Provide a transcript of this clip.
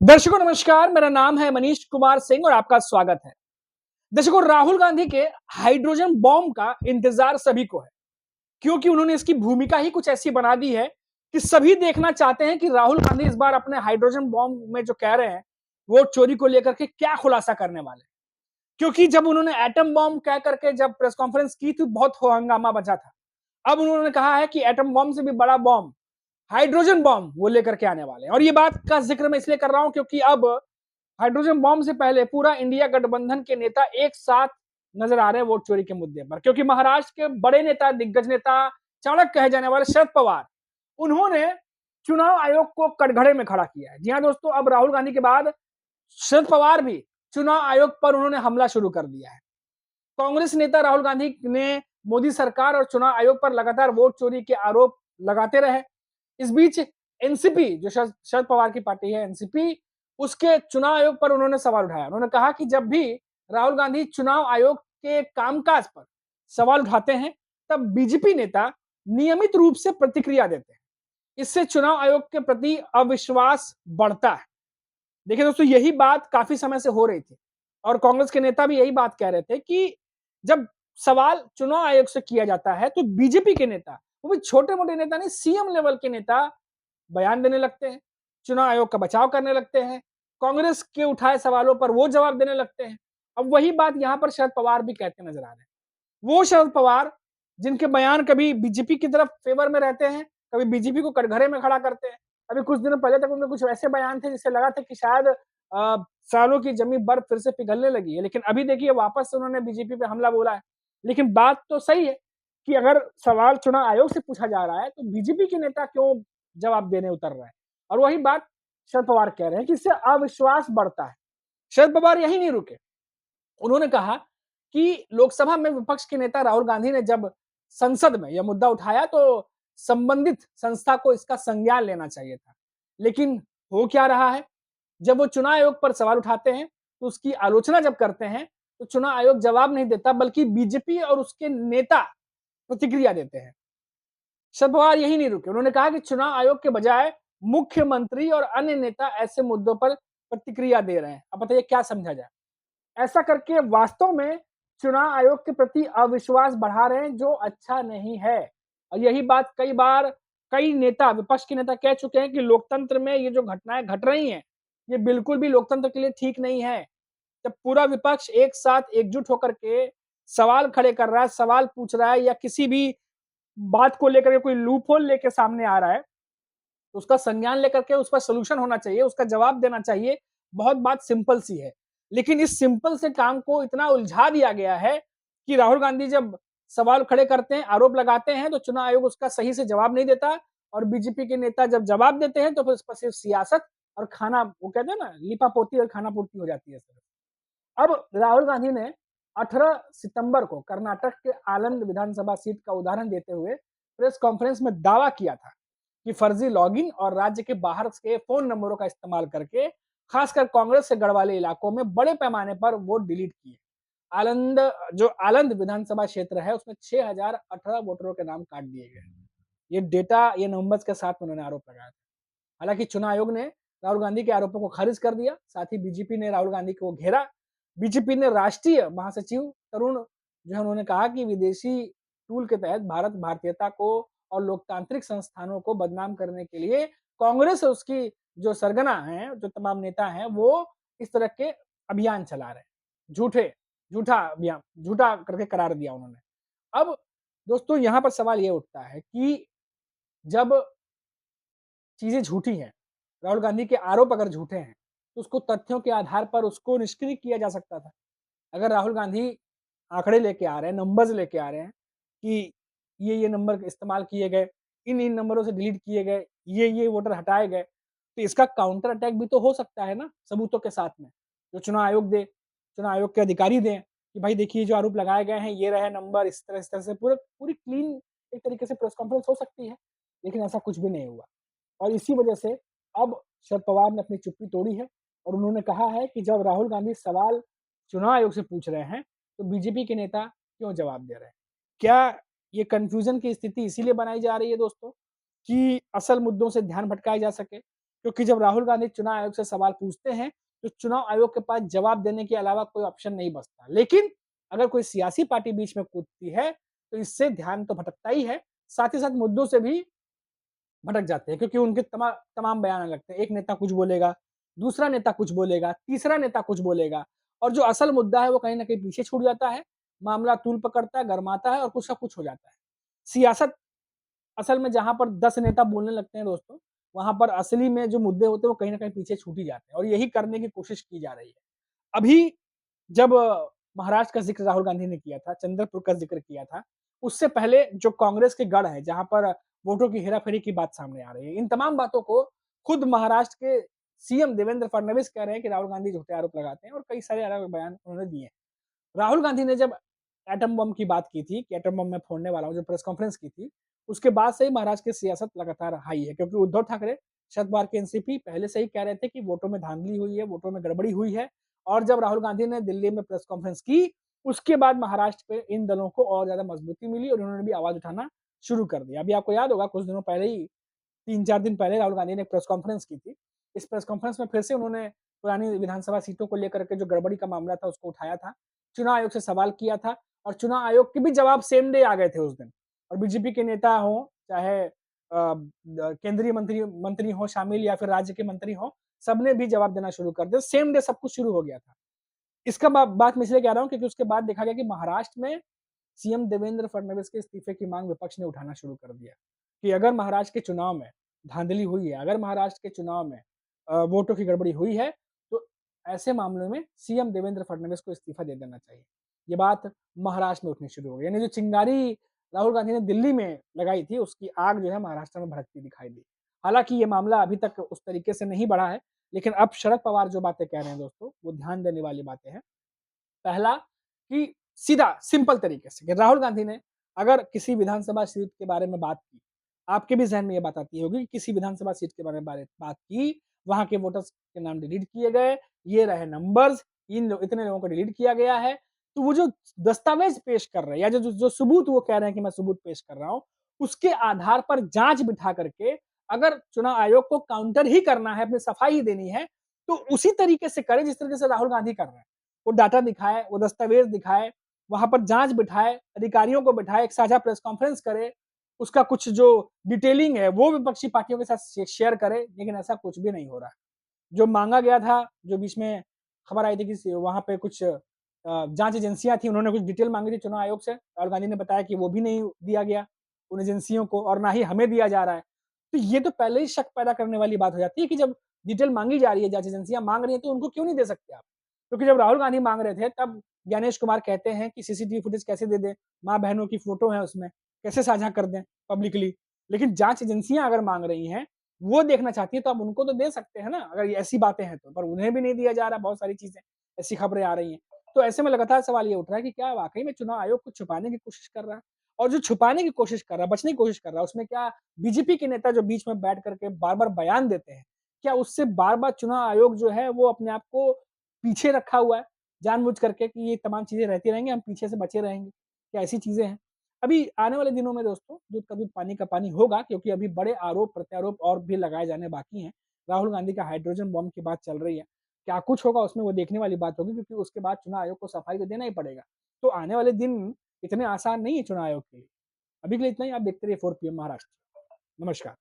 दर्शकों नमस्कार, मेरा नाम है मनीष कुमार सिंह और आपका स्वागत है। दर्शकों, राहुल गांधी के हाइड्रोजन बॉम्ब का इंतजार सभी को है, क्योंकि उन्होंने इसकी भूमिका ही कुछ ऐसी बना दी है कि सभी देखना चाहते हैं कि राहुल गांधी इस बार अपने हाइड्रोजन बॉम्ब में जो कह रहे हैं, वोट चोरी को लेकर के क्या खुलासा करने वाले हैं। क्योंकि जब उन्होंने एटम बॉम्ब कह करके जब प्रेस कॉन्फ्रेंस की थी, बहुत हंगामा बचा था। अब उन्होंने कहा है कि एटम बॉम्ब से भी बड़ा बॉम्ब हाइड्रोजन बॉम्ब वो लेकर के आने वाले हैं। और ये बात का जिक्र मैं इसलिए कर रहा हूं क्योंकि अब हाइड्रोजन बॉम्ब से पहले पूरा इंडिया गठबंधन के नेता एक साथ नजर आ रहे हैं वोट चोरी के मुद्दे पर, क्योंकि महाराष्ट्र के बड़े नेता, दिग्गज नेता, चाणक्य कहे जाने वाले शरद पवार, उन्होंने चुनाव आयोग को कटघरे में खड़ा किया है। जी हाँ दोस्तों, अब राहुल गांधी के बाद शरद पवार भी चुनाव आयोग पर उन्होंने हमला शुरू कर दिया है। कांग्रेस नेता राहुल गांधी ने मोदी सरकार और चुनाव आयोग पर लगातार वोट चोरी के आरोप लगाते रहे। इस बीच एनसीपी, जो शरद पवार की पार्टी है एनसीपी, उसके चुनाव आयोग पर उन्होंने सवाल उठाया। उन्होंने कहा कि जब भी राहुल गांधी चुनाव आयोग के कामकाज पर सवाल उठाते हैं, तब बीजेपी नेता नियमित रूप से प्रतिक्रिया देते हैं। इससे चुनाव आयोग के प्रति अविश्वास बढ़ता है। देखिए दोस्तों, यही बात काफी समय से हो रही थी और कांग्रेस के नेता भी यही बात कह रहे थे कि जब सवाल चुनाव आयोग से किया जाता है तो बीजेपी के नेता, वो भी छोटे मोटे नेता नहीं, सीएम लेवल के नेता बयान देने लगते हैं, चुनाव आयोग का बचाव करने लगते हैं, कांग्रेस के उठाए सवालों पर वो जवाब देने लगते हैं। अब वही बात यहां पर शरद पवार भी कहते नजर आ रहे हैं। वो शरद पवार जिनके बयान कभी बीजेपी की तरफ फेवर में रहते हैं, कभी बीजेपी को कटघरे में खड़ा करते हैं। अभी कुछ दिनों पहले तक उनके कुछ ऐसे बयान थे जिससे लगा था कि शायद सालों की जमी बर्फ फिर से पिघलने लगी है, लेकिन अभी देखिए वापस से उन्होंने बीजेपी पे हमला बोला है। लेकिन बात तो सही है कि अगर सवाल चुनाव आयोग से पूछा जा रहा है तो बीजेपी के नेता क्यों जवाब देने उतर रहा है। और वही बात शरद पवार कह रहे हैं कि इससे अविश्वास बढ़ता है। शरद पवार यही नहीं रुके, उन्होंने कहा कि लोकसभा में विपक्ष के नेता राहुल गांधी ने जब संसद में यह मुद्दा उठाया तो संबंधित संस्था को इसका संज्ञान लेना चाहिए था। लेकिन हो क्या रहा है, जब वो चुनाव आयोग पर सवाल उठाते हैं तो उसकी आलोचना जब करते हैं तो चुनाव आयोग जवाब नहीं देता, बल्कि बीजेपी और उसके नेता प्रतिक्रिया देते हैं। शरद पवार यही नहीं रुके, उन्होंने कहा कि चुनाव आयोग के बजाय मुख्यमंत्री और अन्य नेता ऐसे मुद्दों पर प्रतिक्रिया दे रहे हैं। अब बताइए क्या समझा जाए। ऐसा करके वास्तव में चुनाव आयोग के प्रति अविश्वास बढ़ा रहे हैं, जो अच्छा नहीं है। और यही बात कई बार कई नेता, विपक्ष के नेता कह चुके हैं कि लोकतंत्र में ये जो घटनाएं घट रही हैं, ये बिल्कुल भी लोकतंत्र के लिए ठीक नहीं है। जब पूरा विपक्ष एक साथ एकजुट होकर के सवाल खड़े कर रहा है, सवाल पूछ रहा है या किसी भी बात को लेकर के कोई लूपहोल लेके सामने आ रहा है, तो उसका संज्ञान लेकर के उस पर सॉल्यूशन होना चाहिए, उसका जवाब देना चाहिए। बहुत बात सिंपल सी है। लेकिन इस सिंपल से काम को इतना उलझा दिया गया है कि राहुल गांधी जब सवाल खड़े करते हैं, आरोप लगाते हैं, तो चुनाव आयोग उसका सही से जवाब नहीं देता और बीजेपी के नेता जब जवाब देते हैं तो फिर उस पर सिर्फ सियासत और खाना, वो कहते हैं ना, लिपापोती और खाना पूर्ति हो जाती है। अब राहुल गांधी ने 18 सितंबर को कर्नाटक के आनंद विधानसभा सीट का उदाहरण देते हुए प्रेस कॉन्फ्रेंस में दावा किया था कि फर्जी लॉगिन और राज्य के बाहर के फोन नंबरों का इस्तेमाल करके खासकर कांग्रेस से गढ़ वाले इलाकों में बड़े पैमाने पर वोट डिलीट किए। आनंद, जो आनंद विधानसभा क्षेत्र है, उसमें 6018 वोटरों के नाम काट दिए गए। ये डेटा, ये नंबर्स के साथ उन्होंने आरोप लगाया था। हालांकि चुनाव आयोग ने राहुल गांधी के आरोपों को खारिज कर दिया। साथ ही बीजेपी ने राहुल गांधी को घेरा। बीजेपी ने राष्ट्रीय महासचिव तरुण, जो है, उन्होंने कहा कि विदेशी टूल के तहत भारत भारतीयता को और लोकतांत्रिक संस्थानों को बदनाम करने के लिए कांग्रेस और उसकी जो सरगना है, जो तमाम नेता हैं, वो इस तरह के अभियान चला रहे हैं। झूठा अभियान, झूठा करके करार दिया उन्होंने। अब दोस्तों, यहां पर सवाल ये उठता है कि जब चीजें झूठी हैं, राहुल गांधी के आरोप अगर झूठे हैं, तो उसको तथ्यों के आधार पर उसको निष्क्रिय किया जा सकता था। अगर राहुल गांधी आंकड़े लेके आ रहे हैं, नंबर्स लेके आ रहे हैं कि ये नंबर इस्तेमाल किए गए, इन नंबरों से डिलीट किए गए, ये वोटर हटाए गए, तो इसका काउंटर अटैक भी तो हो सकता है ना, सबूतों के साथ में, जो चुनाव आयोग दे, चुनाव आयोग के अधिकारी दें कि भाई देखिए जो आरोप लगाए गए हैं, ये रहे नंबर, इस तरह से पूरी क्लीन एक तरीके से प्रेस कॉन्फ्रेंस हो सकती है। लेकिन ऐसा कुछ भी नहीं हुआ और इसी वजह से अब शरद पवार ने अपनी चुप्पी तोड़ी है और उन्होंने कहा है कि जब राहुल गांधी सवाल चुनाव आयोग से पूछ रहे हैं तो बीजेपी के नेता क्यों जवाब दे रहे हैं। क्या ये कंफ्यूजन की स्थिति इसीलिए बनाई जा रही है दोस्तों कि असल मुद्दों से ध्यान भटकाया जा सके, क्योंकि जब राहुल गांधी चुनाव आयोग से सवाल पूछते हैं, तो चुनाव आयोग के पास जवाब देने के अलावा कोई ऑप्शन नहीं बचता। लेकिन अगर कोई सियासी पार्टी बीच में कूदती है, तो इससे ध्यान तो भटकता ही है, साथ ही साथ मुद्दों से भी भटक जाते हैं, क्योंकि उनके तमाम बयान अलग लगते हैं। एक नेता कुछ बोलेगा, दूसरा नेता कुछ बोलेगा, तीसरा नेता कुछ बोलेगा और जो असल मुद्दा है वो कहीं न कहीं पीछे छूट जाता है, मामला तूल पकड़ता है, गरमाता है और कुछ का कुछ हो जाता है। सियासत असल में जहाँ पर 10 नेता बोलने लगते हैं दोस्तों, वहाँ पर असली में जो मुद्दे होते हैं वो कहीं न कहीं पीछे छूट ही जाते हैं और यही करने की कोशिश की जा रही है। अभी जब महाराष्ट्र का ज़िक्र राहुल गांधी ने किया था, चंद्रपुर का ज़िक्र किया था, उससे पहले जो कांग्रेस के गढ़ है, जहाँ पर वोटों की हेरा-फेरी की बात सामने आ रही है, इन तमाम बातों को खुद महाराष्ट्र के सीएम देवेंद्र फडणवीस कह रहे हैं कि राहुल गांधी झूठे आरोप लगाते हैं और कई सारे अलग बयान उन्होंने दिए हैं। राहुल गांधी ने जब एटम बम की बात की थी कि एटम बम मैं फोड़ने वाला हूँ, जो प्रेस कॉन्फ्रेंस की थी, उसके बाद से ही महाराष्ट्र की सियासत लगातार हाई है, क्योंकि उद्धव ठाकरे, शरद पवार के एनसीपी पहले से ही कह रहे थे कि वोटों में धांधली हुई है, वोटों में गड़बड़ी हुई है और जब राहुल गांधी ने दिल्ली में प्रेस कॉन्फ्रेंस की, उसके बाद महाराष्ट्र पे इन दलों को और ज्यादा मजबूती मिली और उन्होंने भी आवाज उठाना शुरू कर दिया। अभी आपको याद होगा कुछ दिनों पहले ही 3-4 दिन पहले राहुल गांधी ने एक प्रेस कॉन्फ्रेंस की थी। इस प्रेस कॉन्फ्रेंस में फिर से उन्होंने पुरानी विधानसभा सीटों को लेकर के जो गड़बड़ी का मामला था उसको उठाया था, चुनाव आयोग से सवाल किया था और चुनाव आयोग के भी जवाब सेम डे आ गए थे उस दिन। और बीजेपी के नेता हों, चाहे केंद्रीय मंत्री हों शामिल या फिर राज्य के मंत्री हों, सबने भी जवाब देना शुरू कर दिया। सेम डे सब कुछ शुरू हो गया था। इसका बात मैं इसलिए कह रहा हूँ क्योंकि उसके बाद देखा गया कि महाराष्ट्र में सीएम देवेंद्र फडणवीस के इस्तीफे की मांग विपक्ष ने उठाना शुरू कर दिया कि अगर महाराष्ट्र के चुनाव में धांधली हुई है, अगर महाराष्ट्र के चुनाव में वोटों की गड़बड़ी हुई है, तो ऐसे मामलों में सीएम देवेंद्र फडणवीस को इस्तीफा दे देना चाहिए। ये बात महाराष्ट्र में उठनी शुरू हो गई, यानी जो चिंगारी राहुल गांधी ने दिल्ली में लगाई थी, उसकी आग जो है महाराष्ट्र में भड़कती दिखाई दी। हालांकि ये मामला अभी तक उस तरीके से नहीं बढ़ा है, लेकिन अब शरद पवार जो बातें कह रहे हैं दोस्तों, वो ध्यान देने वाली बातें हैं। पहला कि सीधा सिंपल तरीके से कि राहुल गांधी ने अगर किसी विधानसभा सीट के बारे में बात की, आपके भी ज़हन में ये बात आती होगी कि किसी विधानसभा सीट के बारे में बात की, वहाँ के वोटर्स के नाम डिलीट किए गए, ये रहे नंबर्स, इतने लोगों को डिलीट किया गया है। तो वो जो दस्तावेज पेश कर रहे हैं या जो सबूत वो कह रहे हैं कि मैं सबूत पेश कर रहा हूँ, उसके आधार पर जाँच बिठा करके अगर चुनाव आयोग को काउंटर ही करना है, अपनी सफाई ही देनी है, तो उसी तरीके से करें जिस तरीके से राहुल गांधी कर रहे हैं। वो डाटा दिखाए, वो दस्तावेज दिखाए, वहाँ पर जाँच बिठाए, अधिकारियों को बिठाए, एक साझा प्रेस कॉन्फ्रेंस करे, उसका कुछ जो डिटेलिंग है वो विपक्षी पार्टियों के साथ शेयर करे, लेकिन ऐसा कुछ भी नहीं हो रहा है। जो माँगा गया था, जो बीच में खबर आई थी कि वहाँ पे कुछ जाँच एजेंसियाँ थी, उन्होंने कुछ डिटेल माँगी थी चुनाव आयोग से, राहुल गांधी ने बताया कि वो भी नहीं दिया गया उन एजेंसियों को और ना ही हमें दिया जा रहा है। तो ये तो पहले ही शक पैदा करने वाली बात हो जाती है कि जब डिटेल माँगी जा रही है, जाँच एजेंसियाँ माँग रही हैं, तो उनको क्यों नहीं दे सकते आप? क्योंकि जब राहुल गांधी माँग रहे थे, तब ज्ञानेश कुमार कहते हैं कि सीसीटीवी फुटेज कैसे दे दें? माँ-बहनों की फ़ोटो है उसमें, कैसे साझा कर दें पब्लिकली? लेकिन जाँच एजेंसियाँ अगर माँग रही हैं, वो देखना चाहती हैं, तो आप उनको तो दे सकते हैं ना, अगर ये ऐसी बातें हैं तो। पर उन्हें भी नहीं दिया जा रहा, बहुत सारी चीज़ें, ऐसी खबरें आ रही हैं। तो ऐसे में लगातार सवाल ये उठ रहा है कि क्या वाक़ई में चुनाव आयोग कुछ छुपाने की कोशिश कर रहा है? और जो छुपाने की कोशिश कर रहा है, बचने की कोशिश कर रहा है, उसमें क्या बीजेपी के नेता जो बीच में बैठ करके बार-बार बयान देते हैं, क्या उससे बार-बार चुनाव आयोग जो है वो अपने आप को पीछे रखा हुआ है, जानबूझ करके कि ये तमाम चीज़ें रहती रहेंगी, हम पीछे से बचे रहेंगे? क्या ऐसी चीज़ें हैं? अभी आने वाले दिनों में दोस्तों दूध का दूध पानी का पानी होगा, क्योंकि अभी बड़े आरोप-प्रत्यारोप और भी लगाए जाने बाकी हैं। राहुल गांधी का हाइड्रोजन बम की बात चल रही है। क्या कुछ होगा उसमें वो देखने वाली बात होगी, क्योंकि उसके बाद चुनाव आयोग को सफाई तो देना ही पड़ेगा। तो आने वाले दिन इतने आसान नहीं है चुनाव आयोग के लिए। अभी के लिए इतना ही, आप देखते रहिए 4 पीएम महाराष्ट्र। नमस्कार।